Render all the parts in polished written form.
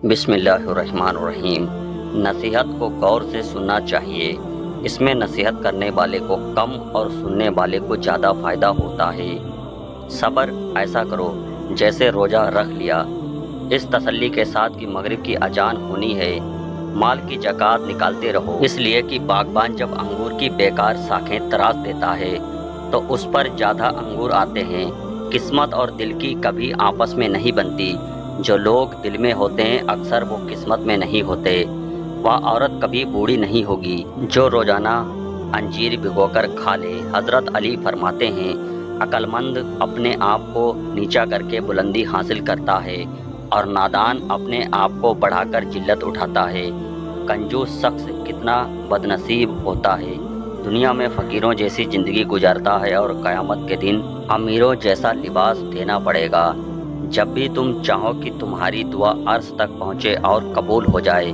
بسم اللہ الرحمن الرحیم۔ نصیحت کو غور سے سننا چاہیے۔ اس میں نصیحت کرنے والے کو کم اور سننے والے کو زیادہ فائدہ ہوتا ہے۔ صبر ایسا کرو جیسے روزہ رکھ لیا، اس تسلی کے ساتھ کہ مغرب کی اذان ہونی ہے۔ مال کی زکوٰۃ نکالتے رہو، اس لیے کہ باغبان جب انگور کی بیکار شاخیں تراش دیتا ہے تو اس پر زیادہ انگور آتے ہیں۔ قسمت اور دل کی کبھی آپس میں نہیں بنتی۔ جو لوگ دل میں ہوتے ہیں اکثر وہ قسمت میں نہیں ہوتے۔ وہ عورت کبھی بوڑھی نہیں ہوگی جو روزانہ انجیر بھگو کر کھا لے۔ حضرت علی فرماتے ہیں، عقل مند اپنے آپ کو نیچا کر کے بلندی حاصل کرتا ہے اور نادان اپنے آپ کو بڑھا کر ذلت اٹھاتا ہے۔ کنجوس شخص کتنا بدنصیب ہوتا ہے، دنیا میں فقیروں جیسی زندگی گزارتا ہے اور قیامت کے دن امیروں جیسا لباس دینا پڑے گا۔ جب بھی تم چاہو کہ تمہاری دعا عرش تک پہنچے اور قبول ہو جائے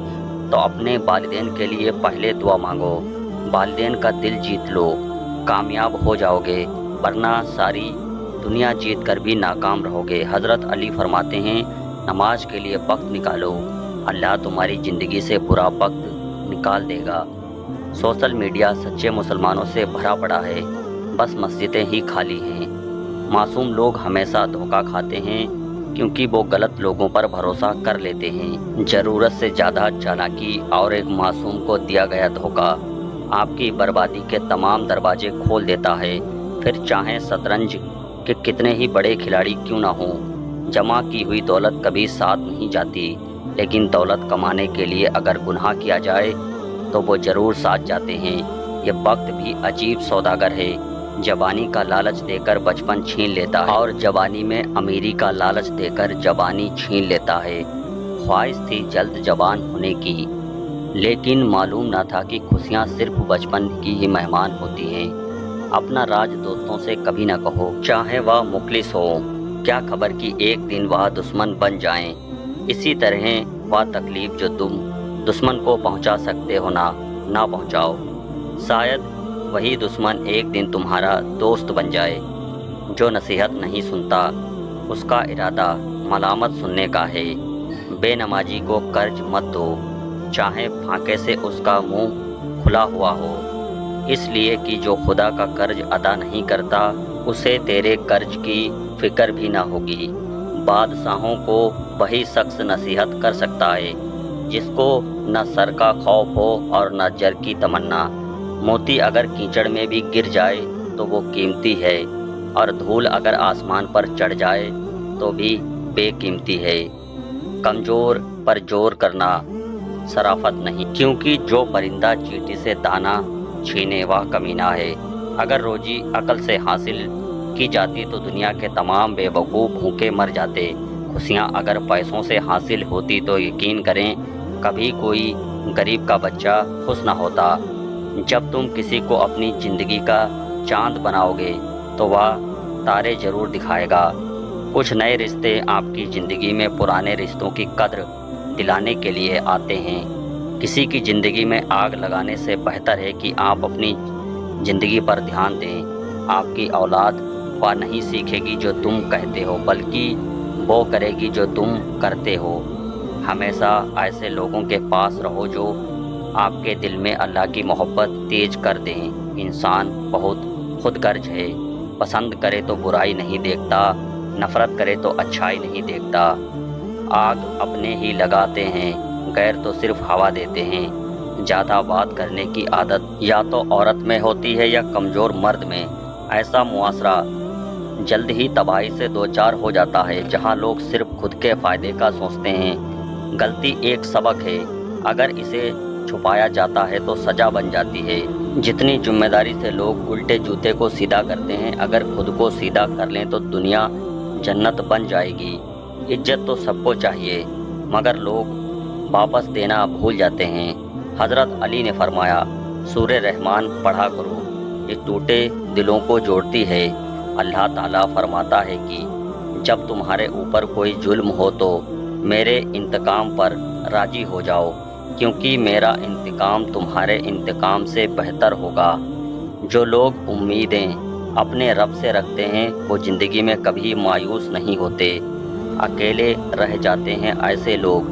تو اپنے والدین کے لیے پہلے دعا مانگو۔ والدین کا دل جیت لو، کامیاب ہو جاؤ گے، ورنہ ساری دنیا جیت کر بھی ناکام رہو گے۔ حضرت علی فرماتے ہیں، نماز کے لیے وقت نکالو، اللہ تمہاری زندگی سے برا وقت نکال دے گا۔ سوشل میڈیا سچے مسلمانوں سے بھرا پڑا ہے، بس مسجدیں ہی خالی ہیں۔ معصوم لوگ ہمیشہ دھوکہ کھاتے ہیں کیونکہ وہ غلط لوگوں پر بھروسہ کر لیتے ہیں۔ ضرورت سے زیادہ چالاکی اور ایک معصوم کو دیا گیا دھوکہ آپ کی بربادی کے تمام دروازے کھول دیتا ہے۔ پھر چاہے شطرنج کے کتنے ہی بڑے کھلاڑی کیوں نہ ہوں، جمع کی ہوئی دولت کبھی ساتھ نہیں جاتی، لیکن دولت کمانے کے لیے اگر گناہ کیا جائے تو وہ ضرور ساتھ جاتے ہیں۔ یہ وقت بھی عجیب سوداگر ہے، جوانی کا لالچ دے کر بچپن چھین لیتا ہے اور جوانی میں امیری کا لالچ دے کر جوانی چھین لیتا ہے۔ خواہش تھی جلد جوان ہونے کی، لیکن معلوم نہ تھا کہ خوشیاں صرف بچپن کی ہی مہمان ہوتی ہیں۔ اپنا راز دوستوں سے کبھی نہ کہو، چاہے وہ مخلص ہو، کیا خبر کہ ایک دن وہ دشمن بن جائیں۔ اسی طرح وہ تکلیف جو تم دشمن کو پہنچا سکتے ہو نہ پہنچاؤ، شاید وہی دشمن ایک دن تمہارا دوست بن جائے۔ جو نصیحت نہیں سنتا اس کا ارادہ ملامت سننے کا ہے۔ بے نمازی کو قرض مت دو، چاہے پھانکے سے اس کا منہ کھلا ہوا ہو، اس لیے کہ جو خدا کا قرض ادا نہیں کرتا اسے تیرے قرض کی فکر بھی نہ ہوگی۔ بادشاہوں کو وہی شخص نصیحت کر سکتا ہے جس کو نہ سر کا خوف ہو اور نہ زر کی تمنا۔ موتی اگر کیچڑ میں بھی گر جائے تو وہ قیمتی ہے، اور دھول اگر آسمان پر چڑھ جائے تو بھی بے قیمتی ہے۔ کمزور پر زور کرنا شرافت نہیں، کیونکہ جو پرندہ چیٹی سے دانہ چھینے وہ کمینہ ہے۔ اگر روزی عقل سے حاصل کی جاتی تو دنیا کے تمام بے وقوف بھوکے مر جاتے۔ خوشیاں اگر پیسوں سے حاصل ہوتی تو یقین کریں کبھی کوئی غریب کا بچہ خوش نہ ہوتا۔ جب تم کسی کو اپنی زندگی کا چاند بناؤ گے تو وہ تارے ضرور دکھائے گا۔ کچھ نئے رشتے آپ کی زندگی میں پرانے رشتوں کی قدر دلانے کے لیے آتے ہیں۔ کسی کی زندگی میں آگ لگانے سے بہتر ہے کہ آپ اپنی زندگی پر دھیان دیں۔ آپ کی اولاد وہ نہیں سیکھے گی جو تم کہتے ہو، بلکہ وہ کرے گی جو تم کرتے ہو۔ ہمیشہ ایسے لوگوں کے پاس رہو جو آپ کے دل میں اللہ کی محبت تیز کر دیں۔ انسان بہت خود غرض ہے، پسند کرے تو برائی نہیں دیکھتا، نفرت کرے تو اچھائی نہیں دیکھتا۔ آگ اپنے ہی لگاتے ہیں، غیر تو صرف ہوا دیتے ہیں۔ زیادہ بات کرنے کی عادت یا تو عورت میں ہوتی ہے یا کمزور مرد میں۔ ایسا معاشرہ جلد ہی تباہی سے دوچار ہو جاتا ہے جہاں لوگ صرف خود کے فائدے کا سوچتے ہیں۔ غلطی ایک سبق ہے، اگر اسے چھپایا جاتا ہے تو سزا بن جاتی ہے۔ جتنی ذمہ داری سے لوگ الٹے جوتے کو سیدھا کرتے ہیں، اگر خود کو سیدھا کر لیں تو دنیا جنت بن جائے گی۔ عزت تو سب کو چاہیے، مگر لوگ واپس دینا بھول جاتے ہیں۔ حضرت علی نے فرمایا، سورہ رحمان پڑھا کرو، یہ ٹوٹے دلوں کو جوڑتی ہے۔ اللہ تعالیٰ فرماتا ہے کہ جب تمہارے اوپر کوئی ظلم ہو تو میرے انتقام پر راضی ہو جاؤ، کیونکہ میرا انتقام تمہارے انتقام سے بہتر ہوگا۔ جو لوگ امیدیں اپنے رب سے رکھتے ہیں وہ زندگی میں کبھی مایوس نہیں ہوتے۔ اکیلے رہ جاتے ہیں ایسے لوگ